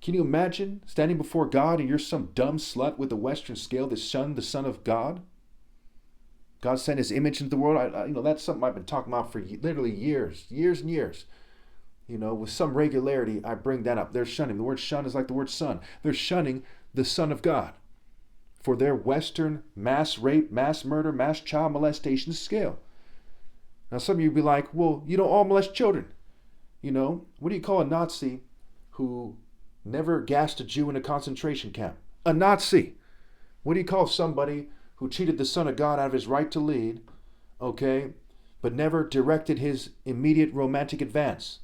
Can you imagine standing before God and you're some dumb slut with a Western scale that shunned the Son of God? God sent His image into the world. That's something I've been talking about for literally years and years. With some regularity, I bring that up. They're shunning. The word shun is like the word son. They're shunning the Son of God for their Western mass rape, mass murder, mass child molestation scale. Now, some of you be like, well, you don't all molest children. What do you call a Nazi who never gassed a Jew in a concentration camp? A Nazi. What do you call somebody who cheated the Son of God out of his right to lead, okay, but never directed his immediate romantic advance?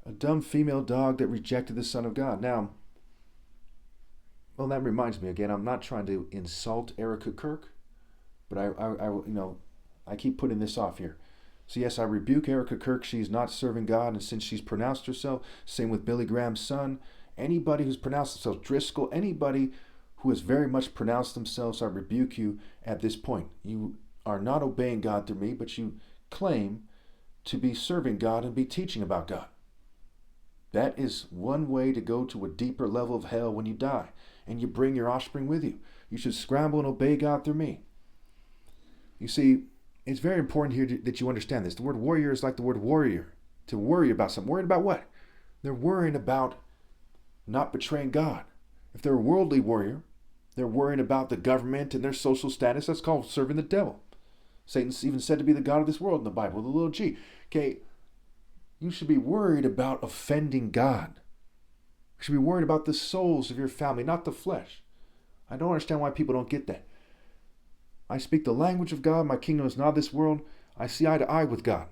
A dumb female dog that rejected the Son of God. Now, well, that reminds me again, I'm not trying to insult Erica Kirk, but I keep putting this off here. So yes, I rebuke Erica Kirk. She's not serving God, and since she's pronounced herself, same with Billy Graham's son, anybody who's pronounced themselves, Driscoll, anybody who has very much pronounced themselves, I rebuke you at this point. You are not obeying God through me, but you claim to be serving God and be teaching about God. That is one way to go to a deeper level of hell when you die, and you bring your offspring with you. You should scramble and obey God through me. You see, it's very important here that you understand this. The word warrior is like the word warrior. To worry about something. Worried about what? They're worrying about not betraying God. If they're a worldly warrior, they're worrying about the government and their social status. That's called serving the devil. Satan's even said to be the god of this world in the Bible, the little g. Okay, you should be worried about offending God. You should be worried about the souls of your family, not the flesh. I don't understand why people don't get that. I speak the language of God. My kingdom is not this world. I see eye to eye with God.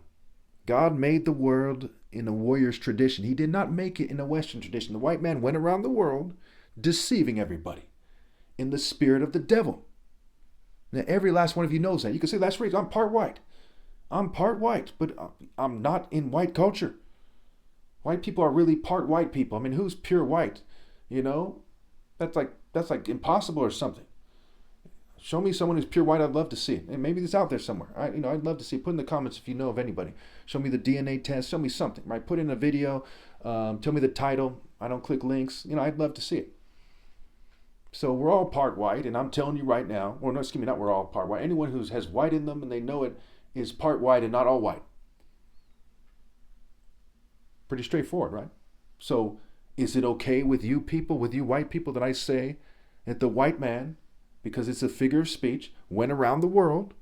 God made the world in a warrior's tradition. He did not make it in a Western tradition. The white man went around the world deceiving everybody in the spirit of the devil. Now, every last one of you knows that. You can say, that's right, I'm part white. I'm part white, but I'm not in white culture. White people are really part white people. I mean, who's pure white? That's like impossible or something. Show me someone who's pure white. I'd love to see it. And maybe it's out there somewhere. I'd love to see it. Put in the comments if you know of anybody. Show me the DNA test. Show me something, right? Put in a video. Tell me the title. I don't click links. I'd love to see it. So we're all part white, and I'm telling you right now, or no, excuse me, not we're all part white. Anyone who has white in them and they know it is part white and not all white. Pretty straightforward, right? So is it okay with you people, with you white people, that I say that the white man, because it's a figure of speech, went around the world,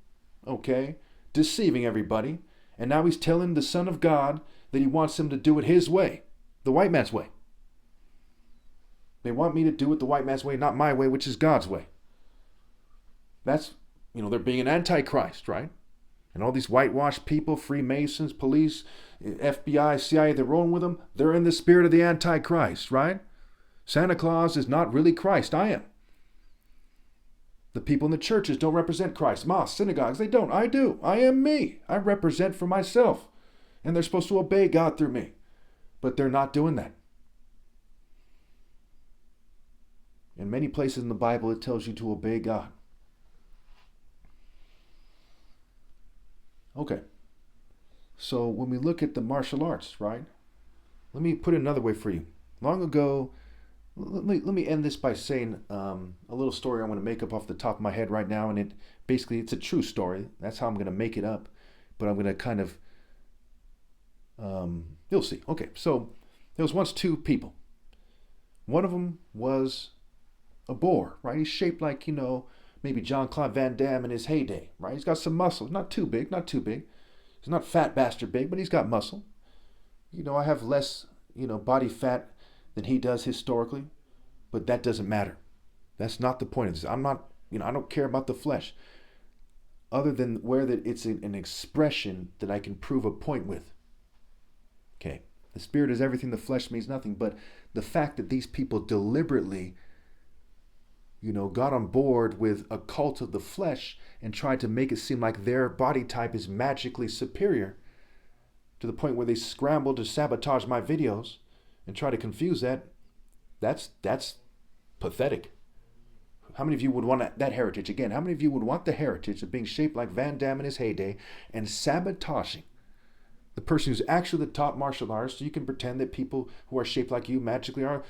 okay, deceiving everybody, and now he's telling the Son of God that he wants him to do it his way, the white man's way. They want me to do it the white man's way, not my way, which is God's way. That's, they're being an antichrist, right? And all these whitewashed people, Freemasons, police, FBI, CIA, they're rolling with them. They're in the spirit of the antichrist, right? Santa Claus is not really Christ. I am. The people in the churches don't represent Christ. Mosques, synagogues, they don't. I do. I am me. I represent for myself. And they're supposed to obey God through me. But they're not doing that. In many places in the Bible, it tells you to obey God. Okay. So when we look at the martial arts, right? Let me put it another way for you. Long ago, let me end this by saying a little story I'm going to make up off the top of my head right now, and it's a true story. That's how I'm going to make it up, but I'm going to kind of you'll see. Okay, so there was once two people. One of them was a boar, right? He's shaped like maybe Jean-Claude Van Damme in his heyday, right? He's got some muscle, not too big. He's not fat bastard big, but he's got muscle. I have less body fat than he does historically, but that doesn't matter. That's not the point of this. I'm not, I don't care about the flesh, other than where that it's an expression that I can prove a point with. Okay, the spirit is everything, the flesh means nothing, but the fact that these people deliberately, got on board with a cult of the flesh and tried to make it seem like their body type is magically superior to the point where they scrambled to sabotage my videos and try to confuse that's pathetic. How many of you would want that heritage? Again, how many of you would want the heritage of being shaped like Van Damme in his heyday and sabotaging the person who's actually the top martial artist, so you can pretend that people who are shaped like you magically are